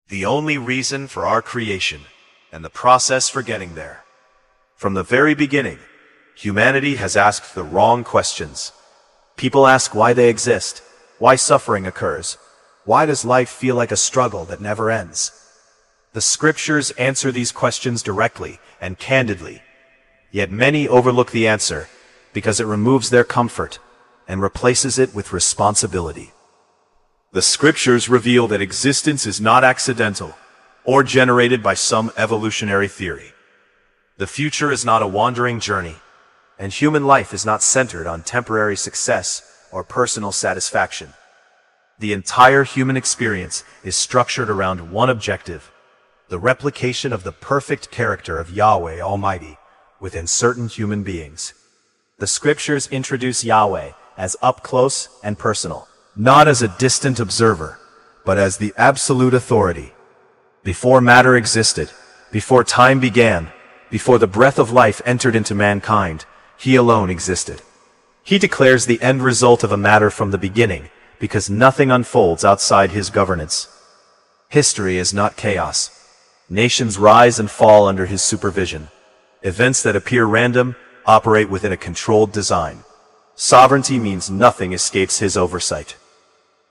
the only reason for our creation, and the process for getting there. From the very beginning, humanity has asked the wrong questions. People ask why they exist, why suffering occurs, why does life feel like a struggle that never ends? The scriptures answer these questions directly and candidly, yet many overlook the answer because it removes their comfort and replaces it with responsibility. The scriptures reveal that existence is not accidental or generated by some evolutionary theory. The future is not a wandering journey, and human life is not centered on temporary success or personal satisfaction. The entire human experience is structured around one objective: the replication of the perfect character of Yahweh Almighty within certain human beings. The scriptures introduce Yahweh as up close and personal, not as a distant observer, but as the absolute authority. Before matter existed, before time began, before the breath of life entered into mankind, he alone existed. He declares the end result of a matter from the beginning, because nothing unfolds outside his governance. History is not chaos. Nations rise and fall under his supervision. Events that appear random operate within a controlled design. Sovereignty means nothing escapes his oversight.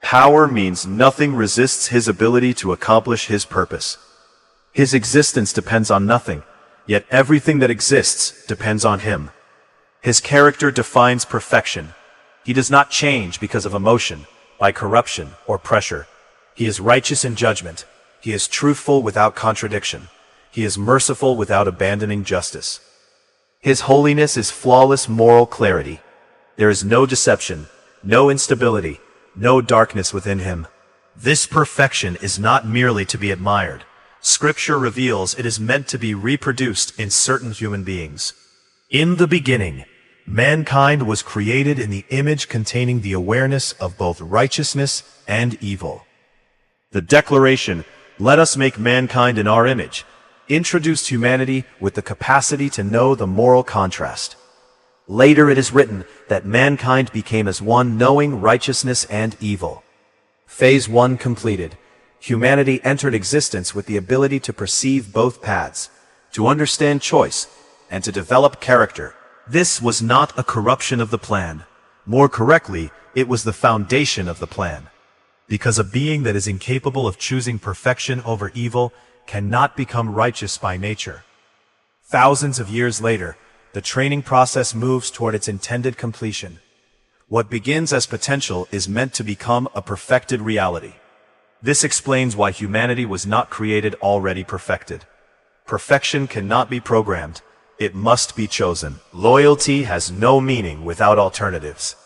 Power means nothing resists his ability to accomplish his purpose. His existence depends on nothing, yet everything that exists depends on him. His character defines perfection. He does not change because of emotion, by corruption or pressure. He is righteous in judgment. He is truthful without contradiction. He is merciful without abandoning justice. His holiness is flawless moral clarity. There is no deception, no instability, no darkness within him. This perfection is not merely to be admired. Scripture reveals it is meant to be reproduced in certain human beings. In the beginning, mankind was created in the image containing the awareness of both righteousness and evil. The declaration, "Let us make mankind in our image," introduced humanity with the capacity to know the moral contrast. Later it is written that mankind became as one, knowing righteousness and evil. Phase 1 completed. Humanity entered existence with the ability to perceive both paths, to understand choice, and to develop character. This was not a corruption of the plan. More correctly, it was the foundation of the plan. Because a being that is incapable of choosing perfection over evil cannot become righteous by nature. Thousands of years later, the training process moves toward its intended completion. What begins as potential is meant to become a perfected reality. This explains why humanity was not created already perfected. Perfection cannot be programmed. It must be chosen. Loyalty has no meaning without alternatives.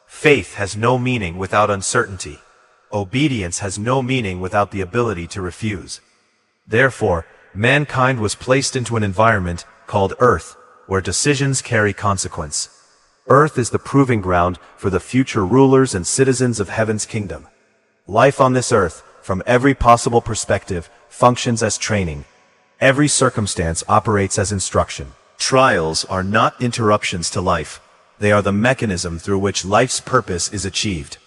Faith has no meaning without uncertainty. Obedience has no meaning without the ability to refuse. Therefore, mankind was placed into an environment called Earth, where decisions carry consequence. Earth is the proving ground for the future rulers and citizens of heaven's kingdom. Life on this earth, from every possible perspective, functions as training. Every circumstance operates as instruction. Trials are not interruptions to life. They are the mechanism through which life's purpose is achieved.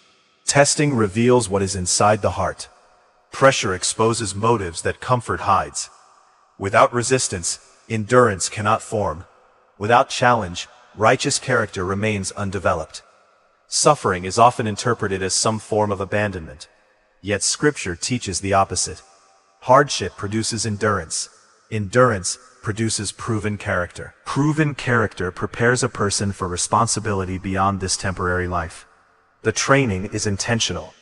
Testing reveals what is inside the heart. Pressure exposes motives that comfort hides. Without resistance, endurance cannot form. Without challenge, righteous character remains undeveloped. Suffering is often interpreted as some form of abandonment. Yet Scripture teaches the opposite. Hardship produces endurance. Endurance produces proven character. Proven character prepares a person for responsibility beyond this temporary life. The training is intentional.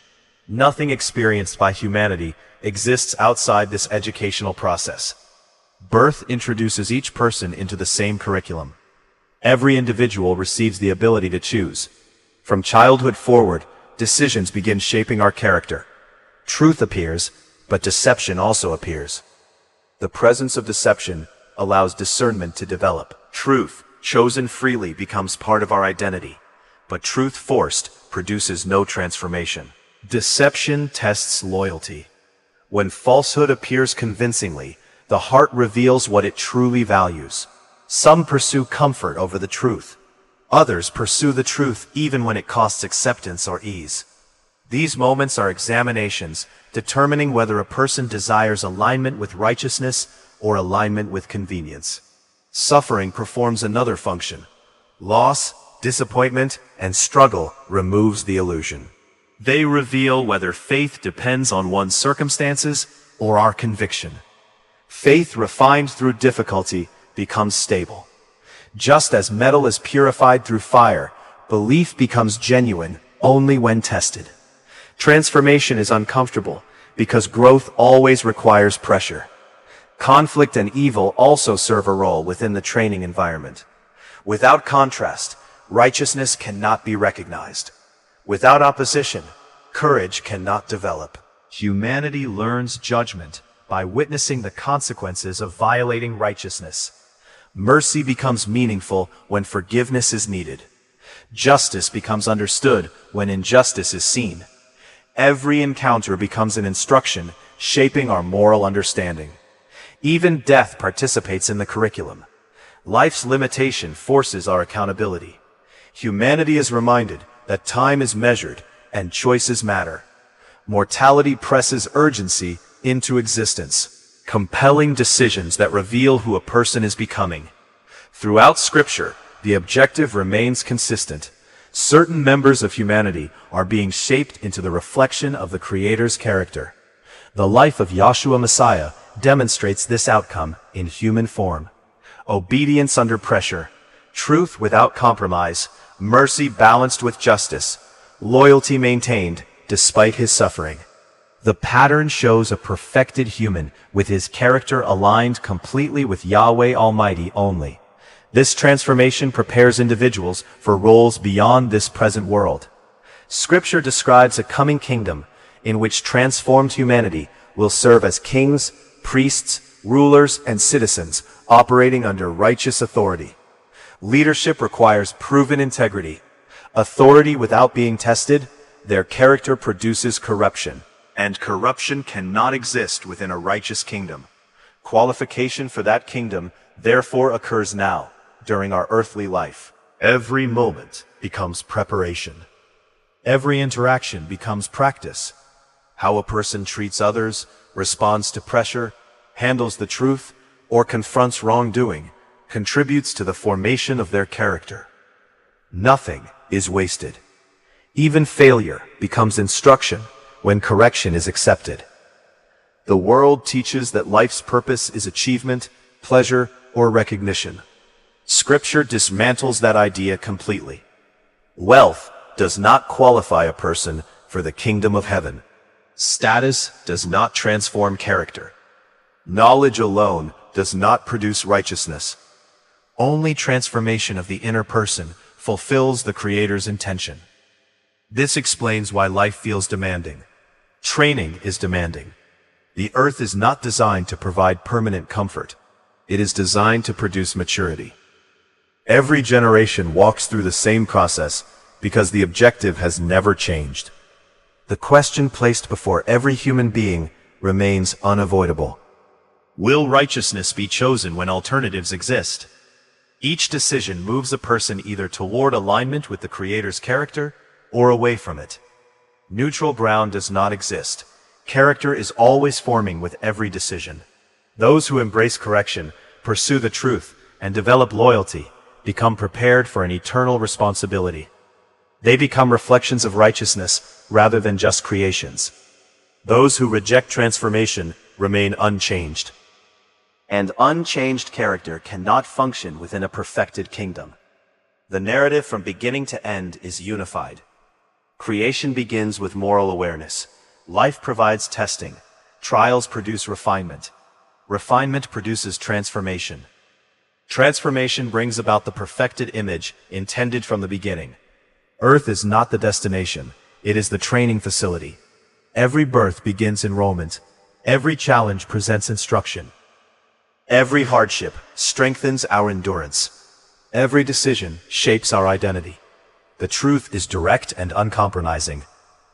Nothing experienced by humanity exists outside this educational process. Birth introduces each person into the same curriculum. Every individual receives the ability to choose. From childhood forward, decisions begin shaping our character. Truth appears, but deception also appears. The presence of deception allows discernment to develop. Truth, chosen freely, becomes part of our identity. But truth forced produces no transformation. Deception tests loyalty. When falsehood appears convincingly, the heart reveals what it truly values. Some pursue comfort over the truth. Others pursue the truth even when it costs acceptance or ease. These moments are examinations determining whether a person desires alignment with righteousness or alignment with convenience. Suffering performs another function. Loss, disappointment, and struggle removes the illusion. They reveal whether faith depends on one's circumstances or our conviction. Faith refined through difficulty becomes stable. Just as metal is purified through fire, belief becomes genuine only when tested. Transformation is uncomfortable because growth always requires pressure. Conflict and evil also serve a role within the training environment. Without contrast, righteousness cannot be recognized. Without opposition, courage cannot develop. Humanity learns judgment by witnessing the consequences of violating righteousness. Mercy becomes meaningful when forgiveness is needed. Justice becomes understood when injustice is seen. Every encounter becomes an instruction, shaping our moral understanding. Even death participates in the curriculum. Life's limitation forces our accountability. Humanity is reminded that time is measured and choices matter. Mortality presses urgency into existence, compelling decisions that reveal who a person is becoming. Throughout Scripture, the objective remains consistent. Certain members of humanity are being shaped into the reflection of the Creator's character. The life of Yahshua Messiah demonstrates this outcome in human form. Obedience under pressure, truth without compromise, mercy balanced with justice, loyalty maintained despite his suffering. The pattern shows a perfected human with his character aligned completely with Yahweh Almighty only. This transformation prepares individuals for roles beyond this present world. Scripture describes a coming kingdom in which transformed humanity will serve as kings, priests, rulers, and citizens operating under righteous authority. Leadership requires proven integrity. Authority without being tested, their character produces corruption. And corruption cannot exist within a righteous kingdom. Qualification for that kingdom therefore occurs now, during our earthly life. Every moment becomes preparation. Every interaction becomes practice. How a person treats others, responds to pressure, handles the truth, or confronts wrongdoing contributes to the formation of their character. Nothing is wasted. Even failure becomes instruction when correction is accepted. The world teaches that life's purpose is achievement, pleasure, or recognition. Scripture dismantles that idea completely. Wealth does not qualify a person for the kingdom of heaven. Status does not transform character. Knowledge alone does not produce righteousness. Only transformation of the inner person fulfills the Creator's intention. This explains why life feels demanding. Training is demanding. The earth is not designed to provide permanent comfort. It is designed to produce maturity. Every generation walks through the same process because the objective has never changed. The question placed before every human being remains unavoidable. Will righteousness be chosen when alternatives exist? Each decision moves a person either toward alignment with the Creator's character or away from it. Neutral ground does not exist. Character is always forming with every decision. Those who embrace correction, pursue the truth, and develop loyalty become prepared for an eternal responsibility. They become reflections of righteousness rather than just creations. Those who reject transformation remain unchanged. And unchanged character cannot function within a perfected kingdom. The narrative from beginning to end is unified. Creation begins with moral awareness. Life provides testing. Trials produce refinement. Refinement produces transformation. Transformation brings about the perfected image intended from the beginning. Earth is not the destination, it is the training facility. Every birth begins enrollment. Every challenge presents instruction. Every hardship strengthens our endurance. Every decision shapes our identity. The truth is direct and uncompromising.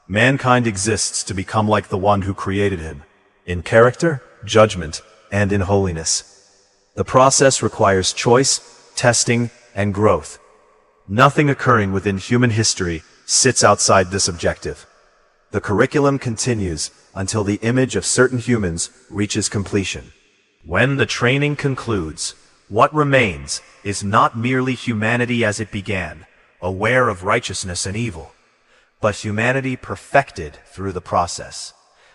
Mankind exists to become like the one who created him, in character, judgment, and in holiness. The process requires choice, testing, and growth. Nothing occurring within human history sits outside this objective. The curriculum continues, until the image of certain humans reaches completion. When the training concludes, what remains is not merely humanity as it began, aware of righteousness and evil, but humanity perfected through the process.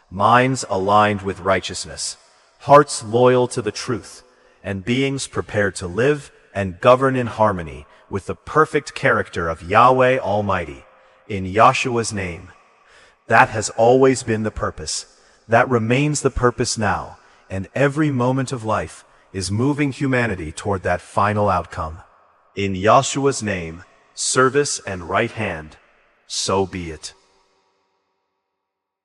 Minds aligned with righteousness, hearts loyal to the truth, and beings prepared to live and govern in harmony with the perfect character of Yahweh Almighty, in Yahshua's name. That has always been the purpose. That remains the purpose now, and every moment of life is moving humanity toward that final outcome. In Yahshua's name, service and right hand, so be it.